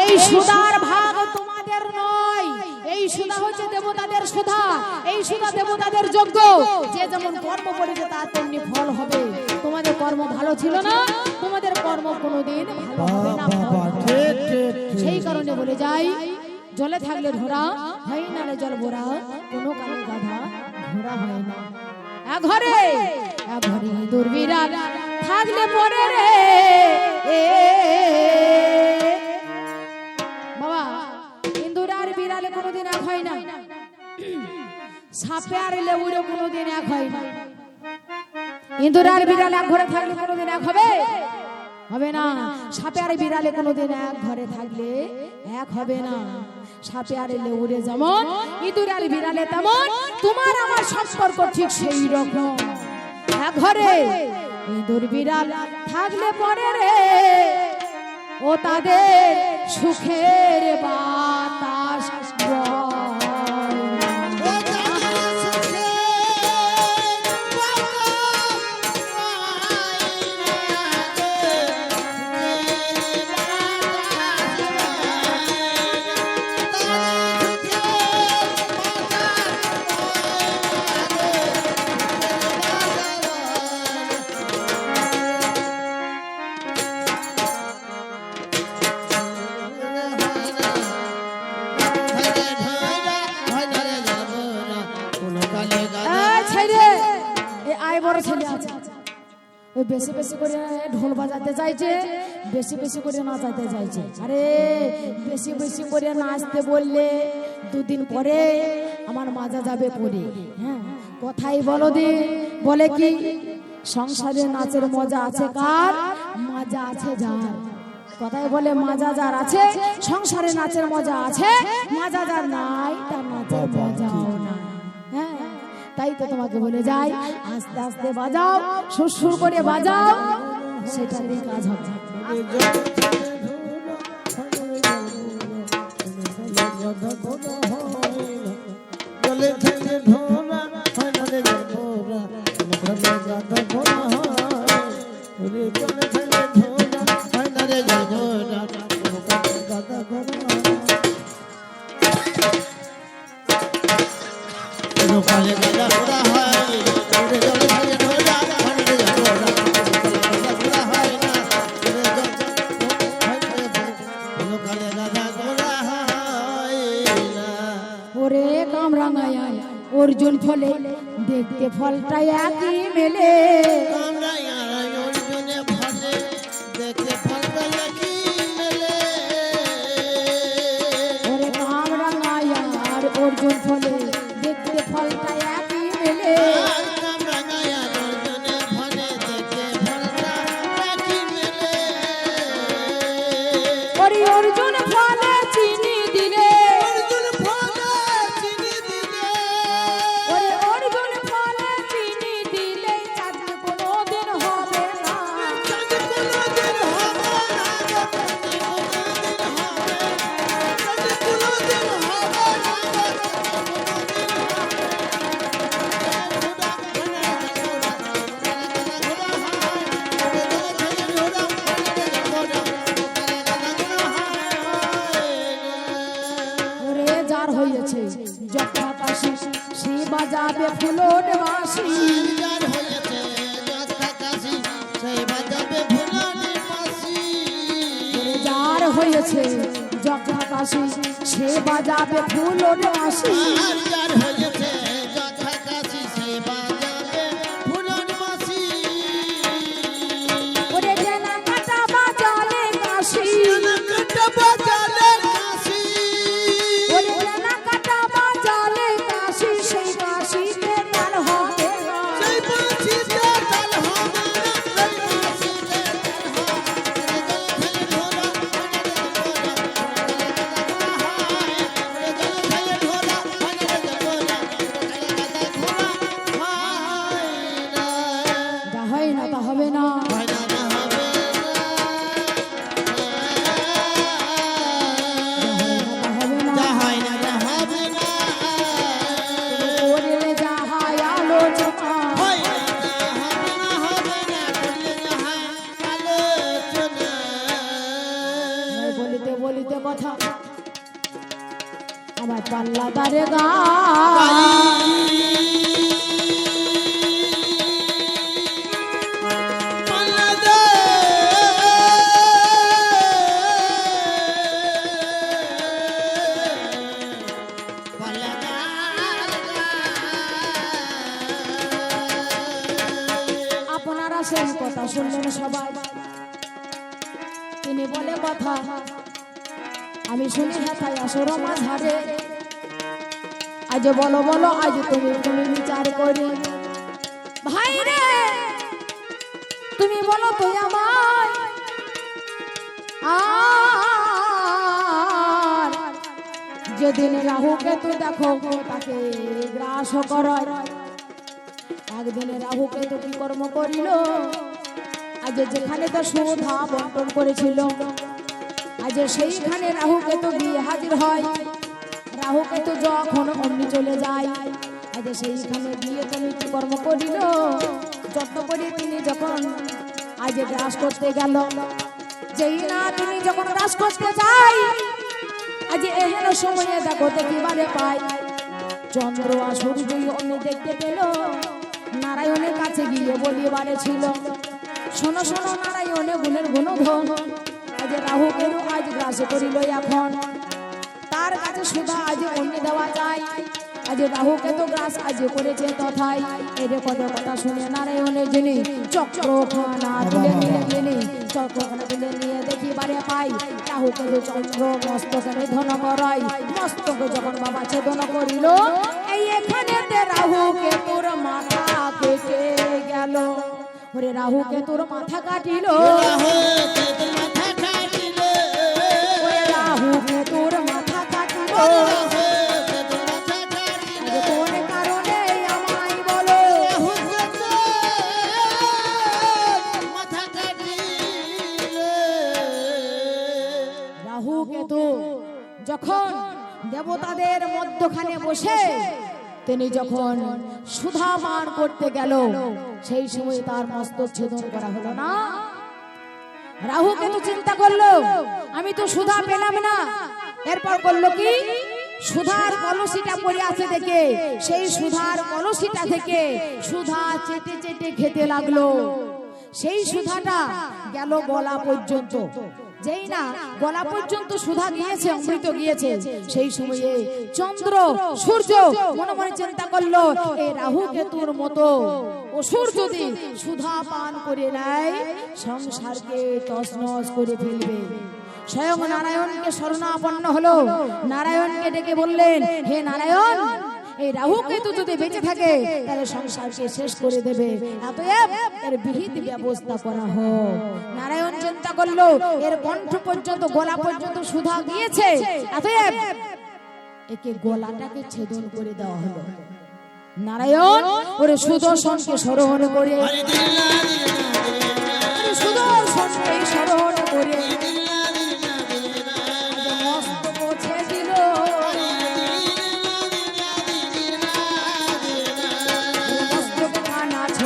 এই সুধার ভাগ তোমাদের নয়, এই সুধা হচ্ছে দেবতাদের সুধা, এই সুধা দেবতাদের যজ্ঞ। যে যেমন কর্ম করেছে তার তেমনি ফল হবে। তোমাদের কর্ম ভালো ছিল না, তোমাদের কর্ম কোনোদিন ভালো হবে না। সেই কারণে বলে যাই, জলে থাকলে ঘোড়া হয় না রে জল ভরা, কোনো কালে গাধা ঘোড়া হয় না। ঘরে ঘরে দুর্বিরাট থাকলে পরে রে বাবা, ইন্দুর আর বিড়ালে কোনোদিন এক হয় না, সাপে আর লেবুরে কোনোদিন এক হয় না। ইন্দুর আর বিড়ালে এক ঘরে থাকলে কোনোদিন এক হবে? হবে না। সাপে আর বিড়ালে কোনোদিন এক ঘরে থাকলে এক হবে না। সাপে আর লেবুরে যেমন, ইঁদুর আর বিড়ালে তেমন, তোমার আমার সম্পর্ক ঠিক সেই রকম। এক ঘরে ইঁদুর বিড়াল থাকলে পরে রে ও তাদের সুখের বাতাস বেশি বেশি করে ঢোল বাজাতে চাইছে, বেশি বেশি করে নাচাতে চাইছে। আরে বেশি বেশি করে নাচতে বললে দুদিন পরে আমার মাজা যাবে পরে। হ্যাঁ, কথাই বলো দি, বলে কি সংসারে নাচের মজা আছে কার? মাজা আছে যার। কথাই বলে মাজা যার আছে সংসারে নাচের মজা আছে, মাজা যার নাই তার নাচের মজাও নাই। হ্যাঁ, তাই তো তোমাকে বলে যাই, আস্তে আস্তে বাজাও, সুর করে বাজাও, সেটা দিয়ে কাজ হবে। অর্জুন ফলে দেখতে ফলটা একই মেলে, ওরে কামরাঙায় আর অর্জুন ফলে দেখতে ফলটা একই মেলে। ওরে অর্জুন ফলে চিনি দিলে, বাজাবে ফুলন বাঁশি, যার হয়েছে যথা কাশি সে বাজাবে ফুলন বাঁশি। ওরে জেনা কাটা বাজালে কাশি, বলিতে কথা আমার পাল্লাদারে গা আপনারা সেই কথা শুনলেন সবাই। তিনি বলে কথা আমি শুনি হেথায় আসর মাঝারে আজ বলো বলো আজ তুমি তুমি বিচার করি ভাই রে তুমি বলো তুই আমার আর যেদিন রাহুকে তুই দেখো তাকে গ্রাস করায় একদিনে রাহুকে তো কি কর্ম করিল আজ যেখানে তো সুধা বন্টন করেছিল আজ সেইখানে রাহুকে তো গিয়ে হাজির হয় রাহুকে তো যখন অমনি চলে যায় আজ সেইখানে গিয়ে তুমি কি কর্ম করিল যত্ন করে তিনি যখন আজ গ্রাস করতে গেল যেই না তিনি যখন গ্রাস করতে যাই আজ এহেন সময়ে দেখো দেখিবারে পাই চন্দ্র আর সূর্য অমনি দেখতে পেল নারায়ণের কাছে গিয়ে বলিবারে ছিল শোনো শোনো নারায়ণে গুণের গুণধন আজ রাহুকে আজ গ্রাস করিল এখন তার কাছে সুধা আজ অন্য দেওয়া যায় আজ রাহুকে তো গ্রাস আজ করেছে তথাই এর কত কথা শুনে নারায়ণের যিনি চক্রখানা তুলে নিয়ে গেলি চক্রখানা তুলে নিয়ে দেখিবারে পাই রাহুকে তো চন্দ্র মস্তকে নিধন করাই মস্তক যখন বাবা ছেদন করিল এই এখানেতে রাহুকে তোর মাথা কেটে গেল ওরে রাহুকে তোর মাথা কাটিল রাহুকে তোর মাথা কাটিল কোন কারণে আমায় বলো রাহুকে তো যখন দেবতাদের মধ্যখানে বসে তিনি যখন সুধা পান করতে গেল সেই সময় তার মস্তক ছেদন করা হলো না রাহু কিন্তু চিন্তা করলো আমি তো সুধা পেলাম না এরপর করলো কি সুধার কলসিটা পড়ে আছে দেখে সেই সুধার কলসিটা থেকে সুধা চেটে চেটে খেতে লাগলো সেই সুধাটা গেল গলা পর্যন্ত যেই না গলা পর্যন্ত সুধা গিয়েছে অমৃত গিয়েছে সেই সময়ে চন্দ্র সূর্য মনে মনে চিন্তা করলো এই রাহু কেতুর মতো অসুর যদি সুধা পান করে নেয় সংসারকে তছনছ করে ফেলবে স্বয়ং নারায়ণকে শরণাপন্ন হলো নারায়ণকে ডেকে বললেন হে নারায়ণ এই রাহু কেতু যদি বেঁচে থাকে তাহলে সংসারকে শেষ করে দেবে অতএব এর বিহিত ব্যবস্থা করা হোক নারায়ণ চিন্তা করলো এর কণ্ঠ পর্যন্ত গলা পর্যন্ত সুধা গিয়েছে অতএব একে গলাটাকে ছেদন করে দেওয়া হলো নারায়ণ ওরে সুদর্শনকে স্মরণ করে সুদর্শনকে স্মরণ করে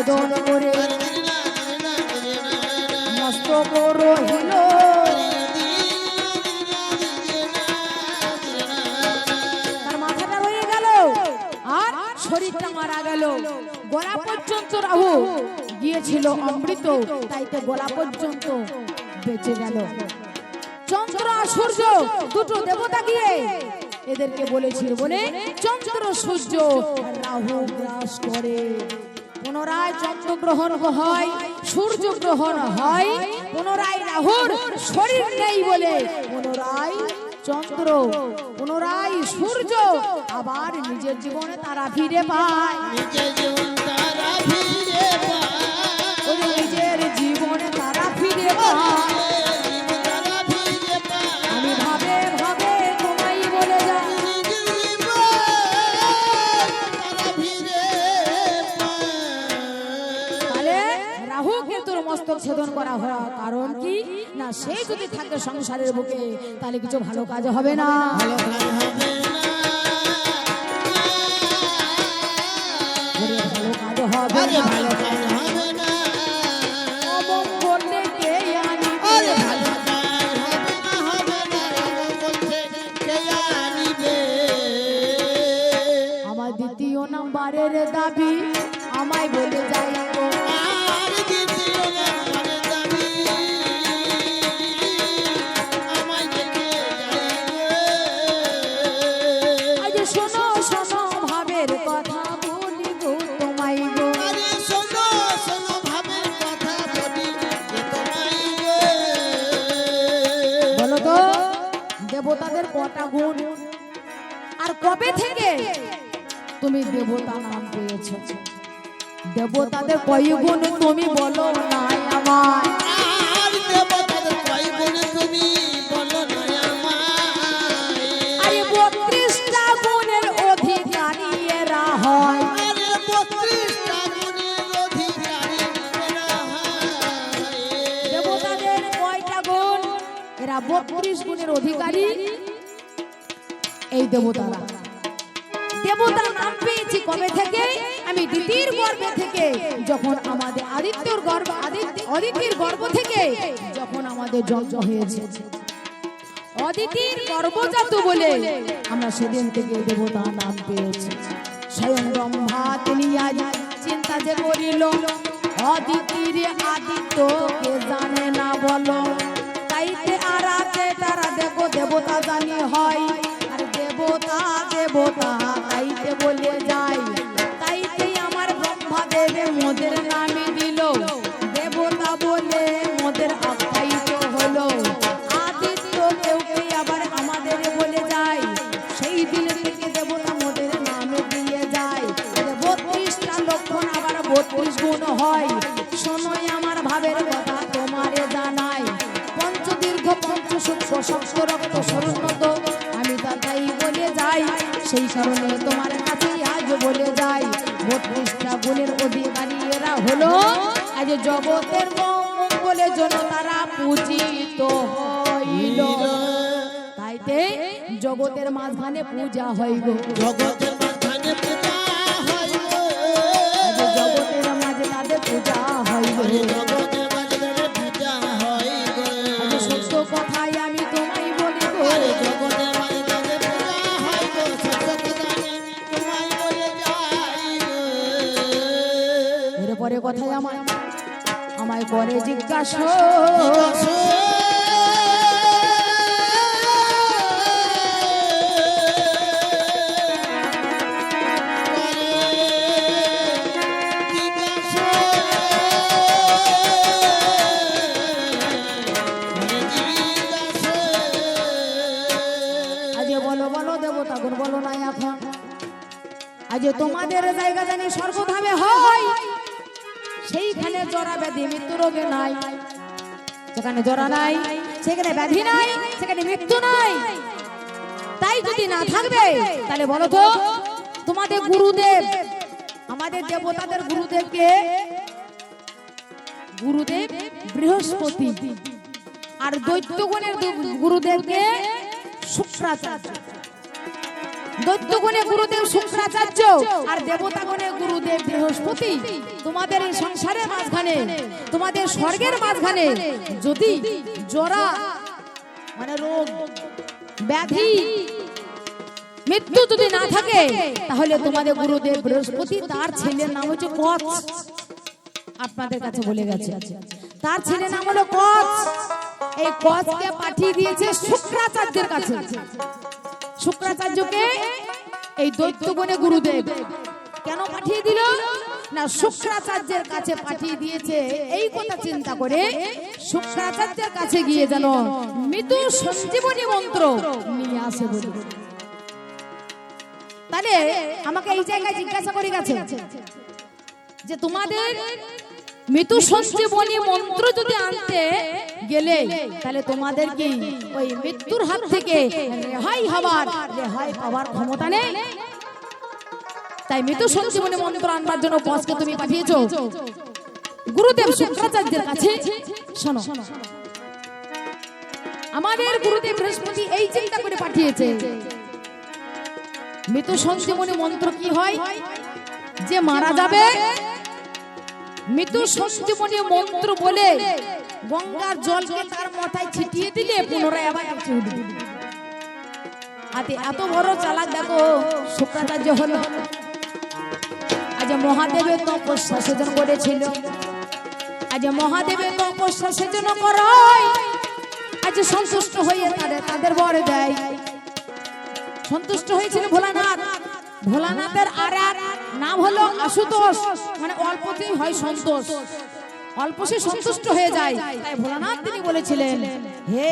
ছেদন করে মস্তক রহিল তার মাথাটা রয়ে গেল আর শরীরটা মারা গেল গলা পর্যন্ত রাহু গিয়েছিল অমৃত তাই তো গলা পর্যন্ত বেঁচে গেল চন্দ্র আর সূর্য দুটো দেবতা গিয়ে এদেরকে বলেছিল বলে চন্দ্র সূর্য রাহু গ্রাস করে পুনরায় চন্দ্র গ্রহণ হয় সূর্য গ্রহণ হয় পুনরায় রাহুর শরীর নেই বলে পুনরায় চন্দ্র পুনরায় সূর্য আবার নিজের জীবনে তারা ফিরে পায় নিজের জীবনে তারা ফিরে পায় আমি ভাবে ভাবে তোমায় বলে যাই মস্তক ছেদন করা হয় কারণ কি না সে যদি থাকে সংসারের বুকে তাহলে কিছু ভালো কাজ হবে না ভালো কাজ হবে নাম্বারের দাবি আমায় বলে যাই গো। আর দ্বিতীয় নাম্বারের দাবি আমায় ডেকে যাই গো। আজ শোনো শোনো ভাবের কথা বলি গো তোমায় গো। আরে শোনো শোনো ভাবের কথা বলি যে তোমায় গো। বলো তো দেবতাদের কটা গুণ, আর কবে থেকে তুমি দেবতা নাম পেয়েছো? দেবতাদের কয় গুণ তুমি বলো নাই আমায়। আর দেবতাদের কয় গুণ তুমি বলো না আমায়। আরে 32টা গুণের অধিকারী এরা হয়। আরে 32টা গুণের অধিকারী এরা হয়। দেবতাদের কয়টা গুণ? এরা 32 গুণের অধিকারী এই দেবতারা। দেবতা নাম পেয়েছি কবে থেকে? আমি দিদির গর্ভ থেকে, যখন আমাদের আদিত্যর গর্ভ অদিতির গর্ভ থেকে যখন আমাদের জন্ম হয়েছে, অদিতির গর্ভজাত বলে আমরা সেদিন থেকে দেবতা নাম পেয়েছি। স্বয়ং ব্রহ্মা তিনি আজ চিন্তা যে করিল, অদিতির আদিত্য কে জানে না বলো। তাইতে আরাতে তারা দেখো দেবতা জানি হয়, আর দেবতা দেবতা তাইতে বলে যায়। তাইতে আমার ব্রহ্মা দেবে মোদের নামে দিল, দেবতা বলে মোদের আখ্যায়িত হলো। আদিত্য কেউ কেউ আবার আমাদের বলে যায়, সেই দিন থেকে দেবতা মোদের নামে দিয়ে যায়। 32টা লক্ষণ আবার 32 গুণ হয়। শোনোই আমার ভাবের কথা তোমারে জানাই, পঞ্চদীর্ঘ পঞ্চ সূক্ষ্ম সপ্ত রক্ত সরস্বত আমি তাই বলে যাই। সেই কারণে তোমার কাছে আজ বলে যাই, 32টা গুণের অধিকারী এরা হলো আজ জগতের মঙ্গলের জন্য তারা পূজিত হইল। তাইতে জগতের মাঝখানে পূজা হয় গো। জগতের মাঝখানে পূজা হয় গো। আজ জগতের মাঝে তাদের পূজা হয় গো। জগতের মাঝে পূজা হয় গো। আজ সত্য কথাই আমি তোমায় বলি গো। আরে জগতের মাঝে পূজা হয় গো। সত্য কথা আমি তোমায় বলে যাই গো। এরপরে কথাই আমায় করে জিজ্ঞাসা, আজ বলো বলো দেবতা গুণ বলো না এখন। আজ তোমাদের জায়গা জানি স্বর্গধামে হয়, সেইখানে জরা ব্যাধি মৃত্যু রোগে নাই। যেখানে জরা নাই, সেখানে ব্যাধি নাই, সেখানে মৃত্যু নাই। তাই যদি না থাকবে তাহলে বলো তো তোমাদের গুরুদেব, আমাদের দেবতাদের গুরুদেবকে, গুরুদেব বৃহস্পতি, আর দৈত্যগণের গুরুদেবকে শুক্রাচার্য। দৈত্যগণের গুরুদেব শুক্রাচার্য আর দেবতাগণের গুরুদেব বৃহস্পতি। তোমাদের এই সংসারের মাঝখানে, তোমাদের স্বর্গের মাঝখানে যদি জরা মানে রোগ ব্যাধি মৃত্যু যদি না থাকে, তাহলে তোমাদের গুরুদেব বৃহস্পতি, তার ছেলের নাম হচ্ছে কচ। আপনাদের কাছে বলে গেছে, তার ছেলের নাম হলো কচ। এই কচকে পাঠিয়ে দিয়েছে শুক্রাচার্যের কাছে। শুক্রাচার্যকে এই দৈত্যগণে গুরুদেব কেন পাঠিয়ে দিল না? শুক্রাচার্যের কাছে পাঠিয়ে দিয়েছে এই কথা চিন্তা করে, শুক্রাচার্যের কাছে গিয়ে যেন মৃত্যু সঞ্জীবনী মন্ত্র নিয়ে আসে বলে। তাহলে আমাকে এই জায়গায় জিজ্ঞাসা করে গেছে যে তোমাদের মৃত্যু সঞ্জীবনী মন্ত্র যদি আনতে গেলে, তাহলে তোমাদের কি ওই মৃত্যুর হাত থেকে রেহাই পাওয়ার ক্ষমতা নেই? তাই মৃত্যু সঞ্জীবনী মন্ত্র আনবার জন্য কচকে তুমি পাঠিয়েছো গুরুদেব শুক্রাচার্যের কাছে। শোনো, আমাদের গুরুদেব বৃহস্পতি এই চিন্তা করে পাঠিয়েছে, মৃত্যু সঞ্জীবনী মন্ত্র কি হয়? যে মারা যাবে মৃত্যু সঞ্জীবনী মন্ত্র বলে গঙ্গার জলকে তার মাথায় ছিটিয়ে দিলে পুনরায় আবার বেঁচে উঠবে। এত বড় চালাক দেখো শুক্রাচার্য হলো। আজ মহাদেবের তপস্যা সেজন করেছিল, আজ মহাদেবের তপস্যা সেজন করায় আজ সন্তুষ্ট হয়ে তাদের বর দেয়। সন্তুষ্ট হয়েছিল ভোলানাথ। ভোলানাথের আর এক নাম হলো আশুতোষ, মানে অল্পতেই হয় সন্তোষ, অল্প সে সন্তুষ্ট হয়ে যায়। তাই ভোলানাথ তিনি বলেছিলেন, হে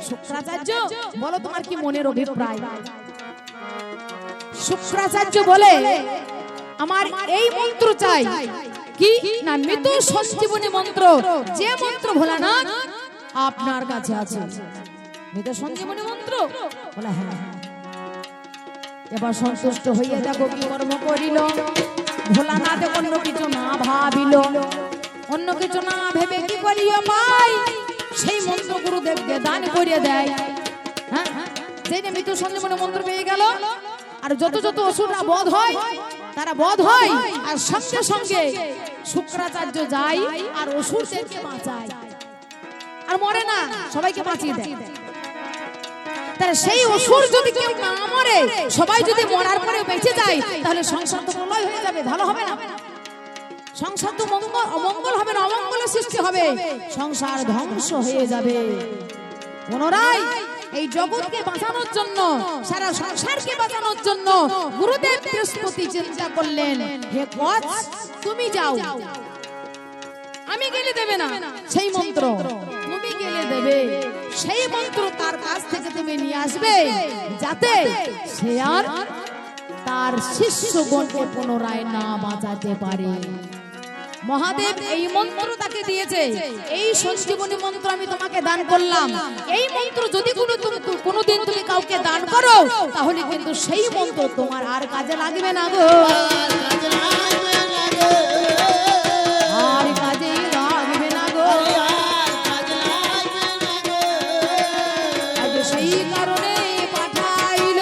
শুক্রাচার্য বলো তোমার কি মনের অভিপ্রায়। শুক্রাচার্য বলে, আমার এই মন্ত্র চাই, কি না মৃত্যু সঞ্জীবনী মন্ত্র, যে মন্ত্র ভোলানাথ আপনার কাছে আছে। মৃত্যু সঞ্জীবনী মন্ত্র বলে হ্যাঁ। এবার সন্তুষ্ট হইয়া দেখো কি কর্ম করিল। ভোলানাথ অন্য কিছু না ভাবিল, অন্য কিছু না ভেবে কি করিয়া পাই সেই মন্ত্র গুরুদেবকে দান করিয়া দেয়। হ্যাঁ, সেই যে মৃত্যু সঞ্জীবনী মন্ত্র পেয়ে গেল। আর যত যত অসুররা বধ হয় তারা বধ হয়, আর সঙ্গে সঙ্গে শুক্রাচার্য যায় আর অসুরদেরকে বাঁচায়, আর মরে না, সবাইকে বাঁচিয়ে দেয়। তাহলে সেই অসুর যদি কেউ না মরে, সবাই যদি মরার পরে বেঁচে যায়, তাহলে সংসার তো প্রলয় হয়ে যাবে, ভালো হবে না। সংসার তো অমঙ্গল হবে না, অমঙ্গল সৃষ্টি হবে, সংসার ধ্বংস হয়ে যাবে। পুনরায় এই জগৎকে বাঁচানোর জন্য, সারা সংসারকে বাঁচানোর জন্য গুরুদেব বৃহস্পতি চিন্তা করলেন, হে কচ তুমি যাও, আমি গেলে দেবে না সেই মন্ত্র, তুমি গেলে দেবে সেই মন্ত্র, তার কাছ থেকে তুমি নিয়ে আসবে, যাতে সে আর তার শিষ্যগণকে পুনরায় না বাঁচাতে পারে। মহাদেব এই মন্ত্র তাকে দিয়েছে, এই সঞ্জীবনী মন্ত্র আমি তোমাকে দান করলাম। এই মন্ত্র যদি কোনোদিন তুমি কাউকে দান করো, তাহলে কিন্তু সেই মন্ত্র তোমার আর কাজে লাগবে না গো, আর কাজে লাগবে না গো। আজ সেই কারণে পাঠাইল,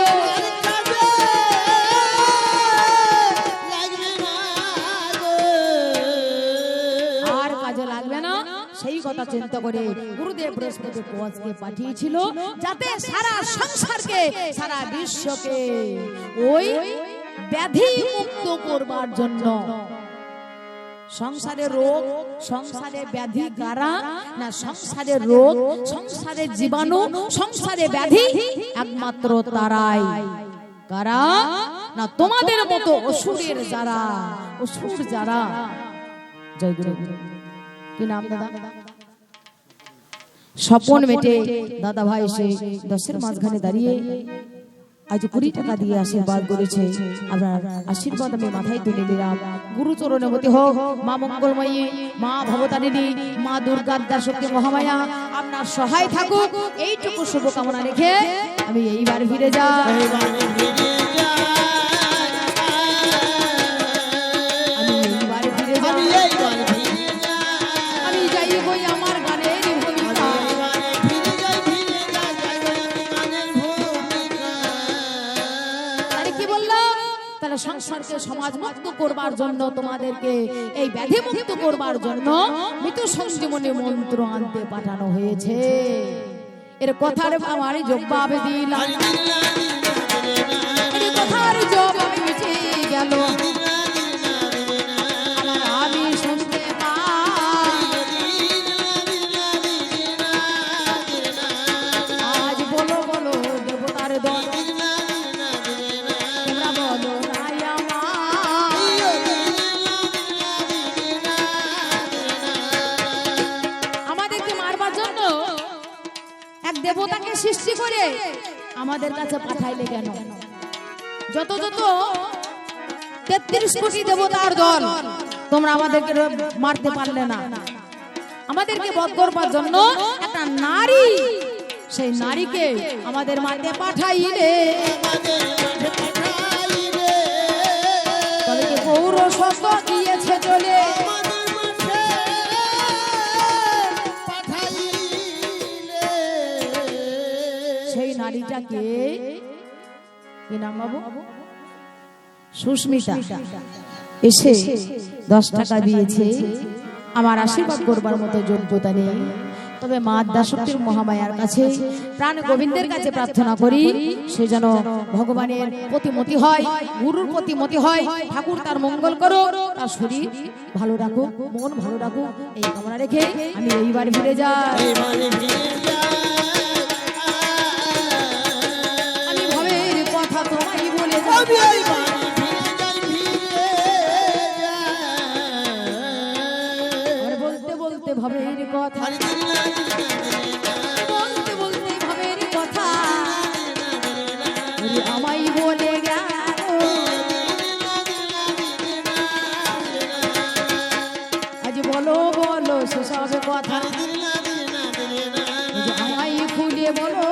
আর কাজে লাগবে না। সেই কথা চিন্তা করে গুরুদেব বৃহস্পতি কোচকে পাঠিয়েছিল, যাতে সারা সংসারকে, সারা বিশ্বকে ওই ব্যাধি মুক্ত করবার জন্য। সংসারে রোগ, সংসারে ব্যাধি কারা না, সংসারে রোগ, সংসারে জীবাণু, সংসারে ব্যাধি একমাত্র তারাই। কারা না, তোমাদের মতো অসুরের যারা, অসুর যারা। জয় গুরু। কি নাম দাদা? স্বপন মেটে দাদা ভাই এসে দশের মাঝখানে দাঁড়িয়ে আজ 20 টাকা দিয়ে আশীর্বাদ করেছে। আপনার আশীর্বাদ আমি মাথায় তুলে নিলাম। গুরু চরণবতী হোক মা মঙ্গলময়ী, মা ভবতারিণী, মা দুর্গা শক্তি মহামায়া আপনার সহায় থাকুক, এইটুকু শুভকামনা রেখে আমি এইবার ফিরে যাই। সংসারকে সমাজ মুক্ত করবার জন্য, তোমাদেরকে এই ব্যাধি মুক্ত করবার জন্য মৃত্যু সঞ্জীবনী মন্ত্র আনতে পাঠানো হয়েছে। এর কথার আমার জবাব দিলাম, এর কথার জবাব মিটে গেল, আমার আমি শুনতে পাই। আজ বলো বলো দেবতার দল, দেবতাকে সৃষ্টি করে আমাদের কাছে পাঠাইলে কেন? যত যত 33 কোটি দেবতার দল, তোমরা আমাদেরকে মারতে পারলে না। আমাদেরকে বধ করবার জন্য একটা নারী, সেই নারীকে আমাদের মারতে পাঠাইলে, তবে গৌর সত্য দিয়েছে চলে। নারীটাকে কি নাম বাবু? সুস্মিতা এসে 10 টাকা দিয়েছে। আমার আশীর্বাদ করবার মতো যোগ্যতা নেই, তবে মা আদ্যাশক্তির মহামায়ার কাছে প্রাণ গোবিন্দের কাছে প্রার্থনা করি সে যেন ভগবানের প্রতিমতি হয়, গুরুর প্রতিমতি হয়। ঠাকুর তার মঙ্গল করো, তার শরীর ভালো রাখুক, মন ভালো রাখুক, এই কামনা রেখে আমি এইবার ফিরে যাই। এইবারে ফিরে যাই। আমি ভবের কথা তোমায় বলে যাই। আমি এইবারে ফিরে যাই। আর বলতে বলতে ভবের কথা, হরি দিল্লা বলতে বলতে ভবের কথা ওরে আমায় বলে গেল। আজ বলো বলো সেসব কথা, আজ আমায় খুলে বলো।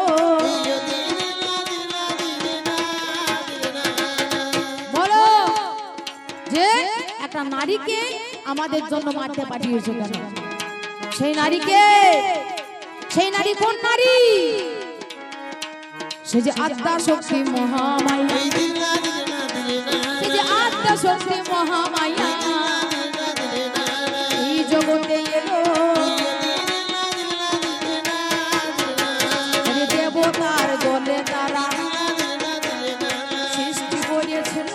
বলো যে একটা নারীকে আমাদের জন্য মারতে পাঠিয়েছো কেন? সেই নারীকে, সেই নারী কোন নারী? সে যে আদ্যা শক্তি মহামায়া, সে যে আদ্যা শক্তি মহামায়া এই জগতে এলো। আরে দেবতার দলে তারা সৃষ্টি করেছিল,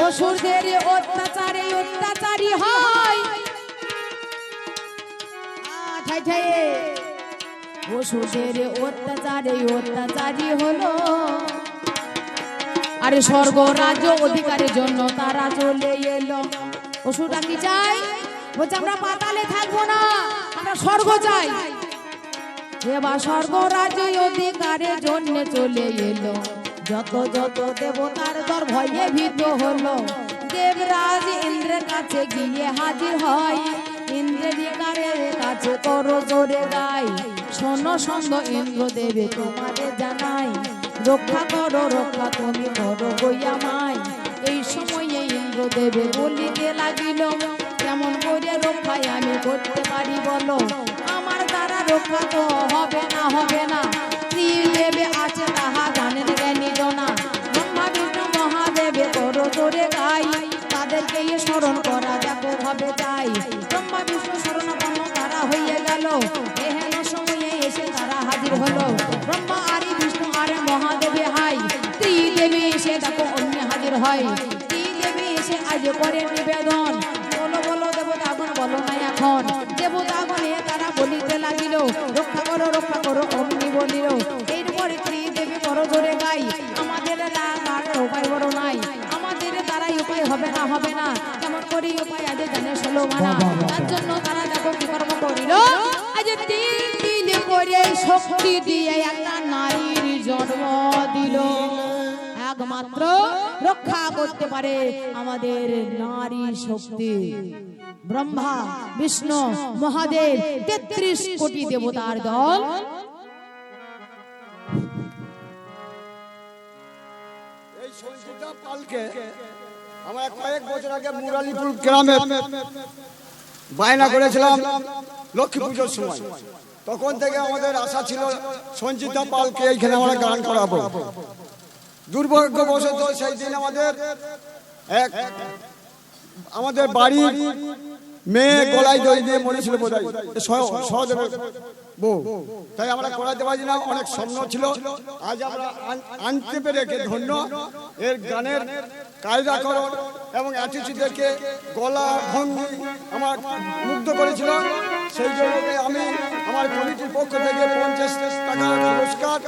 অসুরদের অত্যাচারে অত্যাচারী হয়। অসুরদের অত্যাচারে অত্যাচারী হলো, আরে স্বর্গ রাজ্য অধিকারের জন্য তারা চলে এলো। অসুররা কি চাই? বলছে আমরা পাতালে থাকবো না, আমরা স্বর্গ চাই। এবার স্বর্গ রাজ্য অধিকারের জন্য চলে এলো। যত যত দেবতার দর ভয়ে ভীত হলো। দেবরাজ ইন্দ্রের কাছে গিয়ে হাজির হয়। ইন্দ্রের কাছে করো জোরে গাই, শোনো শোনো ইন্দ্র দেবে তোমাদের জানাই। রক্ষা করো রক্ষা তুমি করো গইয়া মাই। এই সময়ে ইন্দ্র দেবে বলিতে লাগিল, কেমন করে রক্ষায় আমি করতে পারি বলো? আমার দ্বারা রক্ষা তো হবে না, হবে না। ত্রিদেবে আছে তাহা জানেন জ্ঞানী জনা। ব্রহ্মা বিষ্ণু মহাদেবে করো জোরে গাই, তাদেরকে স্মরণ করা দেখো ভাবে চাই। ব্রহ্মা বিষ্ণু শরণাপন্ন তারা হয়ে গেল, এহেন সময়ে এসে তারা হাজির হলো। ব্রহ্মা আরি বিষ্ণু আরে মহাদেবে হাই, ত্রিদেবী এসে দেখো অন্য হাজির হয়। ত্রিদেবী এসে আজ করে নিবেদন, বলো বলো দেবতাগণ বলো না এখন। দেবতাগণে তারা বলিতে লাগিল, রক্ষা করো অমনি বলিল। এরপরে ত্রিদেবী করো জোরে গাই, আমাদের তার উপায় বড় নাই, আমাদের তারাই উপায় হবে না, হবে না। কেমন করি উপায় আজ জানে ষোলো মানা। তার জন্য তারা দেখো কি কর্ম করিল, আজ 3 দিন করে শক্তি দিয়ে একটা নারীর জন্ম দিল। একমাত্র রক্ষা করতে পারে আমাদের নারী শক্তি। ব্রহ্মা বিষ্ণু মহাদেব 33 কোটি দেবতার দল এই সঞ্চিতা পালকে আমরা কয়েক বছর আগে মুরালিপুর গ্রামে বায়না করেছিলাম লক্ষ্মী পুজোর সময়। তখন থেকে আমাদের আশা ছিল সঞ্চিতা পালকে এইখানে আমরা গান করাবো। দুর্ভাগ্যবশত সেই দিন আমাদের বাড়ির মেয়ে গলায় দড়ি দিয়ে মরেছিল বোধহয়, সহদেবের বউ। তাই আমরা করাতে পারি না, অনেক স্বপ্ন ছিল। আজ আমরা আনতে পেরে ধন্য। এর গানের কায়দাকরণ এবং অ্যাটিটিউডকে গলা ভঙ্গি আমার মুগ্ধ করেছিল। সেই জন্য আমি আমার কমিটির পক্ষ থেকে 50 টাকার পুরস্কার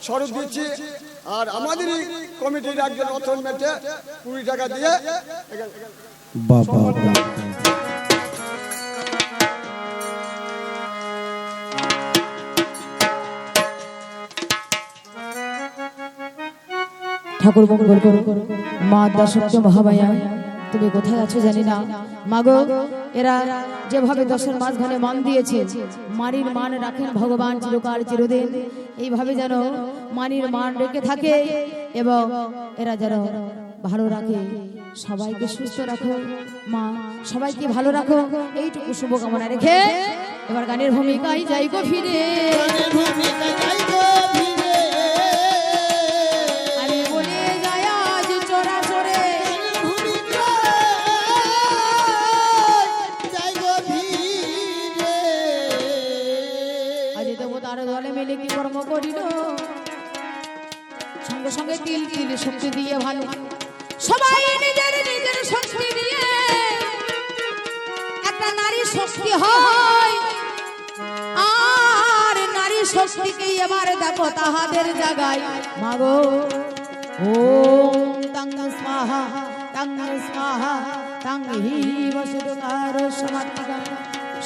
স্বরূপ দিচ্ছি। আর আমাদেরই কমিটির একজন রতন মেটে 20 টাকা দিয়ে বাবা ঠাকুর মঙ্গল করো। মা আদ্যাশক্তি মহামায়া তুমি কোথায় আছো জানি না। মাগো এরা যেভাবে দশের মাঝখানে মান দিয়েছে, মানির মান রাখেন ভগবান চিরকাল চিরদিন। এইভাবে যেন মানির মান রেখে থাকে এবং এরা যেন ভালো রাখে। সবাইকে সুস্থ রাখো মা, সবাইকে ভালো রাখো, এইটুকু শুভকামনা রেখে এবার গানের ভূমিকায় যাই গো ফিরে। যাই গো দেবতার দলে মিলে কি কর্ম করিল সঙ্গে সঙ্গে তিল তিল শক্তি দিয়ে ভালো সবাই নিজের নিজের শক্তি দিয়ে একটা নারী শক্তি হয় আর নারী শক্তিকে এবার দেখো তাহাদের জায়গায় মাগো ওম তং স্বাহা তং হি বসুদকার সমাত্তিকা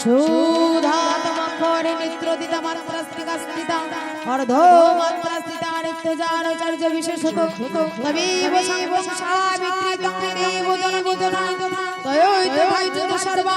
সুধাতমক্ষর নিত্রদিতা মাত্রাস্তিকা স্থিতা অর্ধ মাত্রাস্তিতা নিত্যজানচার্য বিশেষত তবেব সাবিত্রী তঙ্গদেব জননী জননী তয়োইত ভাইজত সর্বা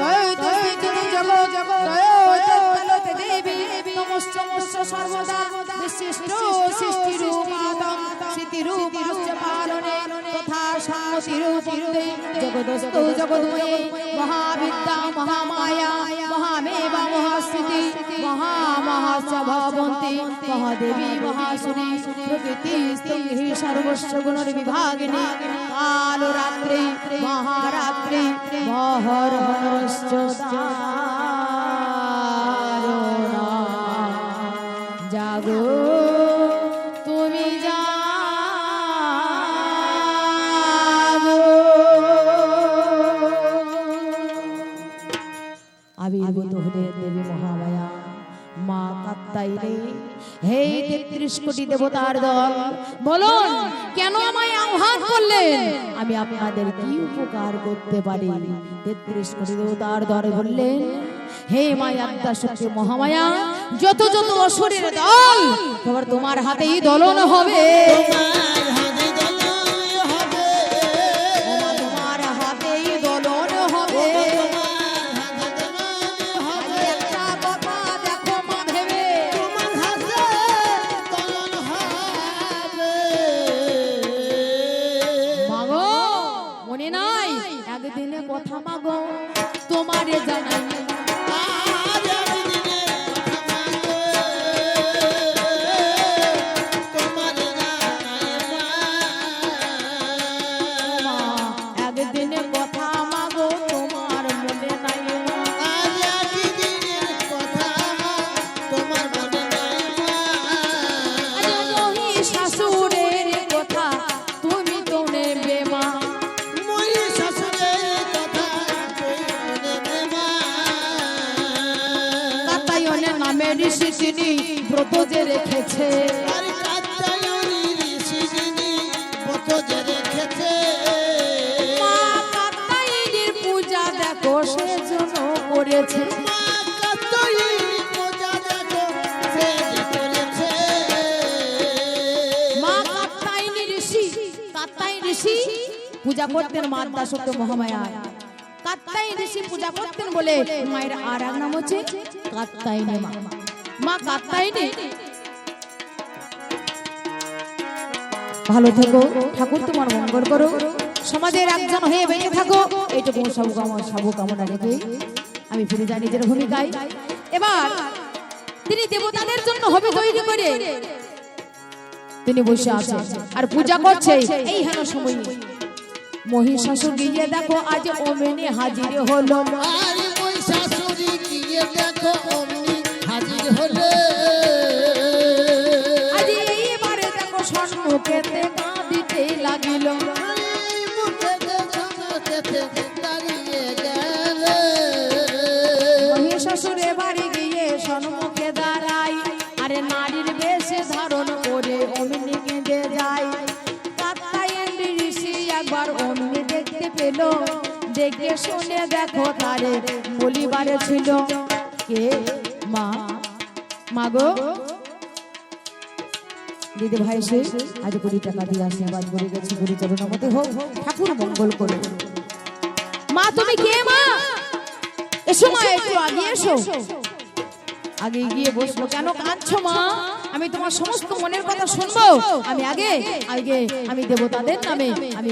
তয়োইত জগৎ জগৎ তয়োইত ফলতে দেবী নমস্য সর্বদা বিশিষ্ট সৃষ্টি রূপাতং সিতি রূপস্য পালনে তথা সম্মতি রূপে জগদস্তু জগদ্ময়ে মহাবিদ্যা মহামায়া মহামেবা মহাস্থিতি মহামহাশ্চ ভবন্তি মহাদেবী মহাসুনী প্রকৃতি স্তম্ভি সর্বস্ব গুণর বিভাগিনী কালরাত্রি মহারাত্রি মহরহনশ্চ দারুণা জাগো তুমি জাগো আবির্ভূত হলেন দেবী মহামায়া মা কাত্যায়নী। হে ৩৩ কোটি দেবতার দল বলুন কেন আমায় আহ্বান করলেন আমি আপনাদের কি উপকার করতে পারি ৩৩ কোটি দেবতার দল বললেন হে মায়া আদ্যাশক্তি মহামায়া যত যত অসুরের দল তোমার তোমার হাতেই দলন হবে তোমার হাতেই দলন হবে একটা কথা দেখো মা ভেবে মাগো মনে নাই একদিনে কথা মাগো তোমারে জানাই ব্রত যে রেখেছে মা কাত্যায়নীর পূজা দেখো সেজন্য করেছে মা কাত্যায়নী ঋষি পূজা করতেন মা আদ্যাশক্তি মহামায়া কাত্যায়নী ঋষি পূজা করতেন বলে মায়ের আর এক নাম হচ্ছে কাত্যায়নী মা মা কাত্যায়নী। ভালো থেকো ঠাকুর তোমার মঙ্গল করো সমাজের একজন হয়ে বেঁচে থাকো এইটুকু সব কামনা রেখে আমি ফিরে যাই নিজের ভূমিকায়। এবার তিনি দেবতাদের জন্য হবে তৈরি করে তিনি বসে আছেন আর পূজা করছে এই হেন সময় মহিষাসুর গিয়ে দেখো আজ ওমেনে হাজির হলো আজ এইবারে দেখো সম্মুখেতে কাঁদিতে লাগিল মহিষাসুরে বাড়ি গিয়ে সম্মুখে দাঁড়াই আরে নারীর বেশে ধারণ করে অমনি কেঁদে যায় কাত্যায়নী ঋষি একবার অমনি দেখতে পেল দেখে শুনে দেখো তারে বলিবারে ছিল কে মা মাগো দিদি ভাই সে আজ ২০ টাকা দিয়ে আশীর্বাদ করে গেছে গুরুচরণের মধ্যে হোক ঠাকুর মঙ্গল করে মা তুমি কে মা এসো মা একটু আগে এসো আগে গিয়ে বসলো কেন কাঁদছো মা আমি তোমার সমস্ত মনের কথা শুনবো আমি আগে আমি দেবতাদের নামে আমি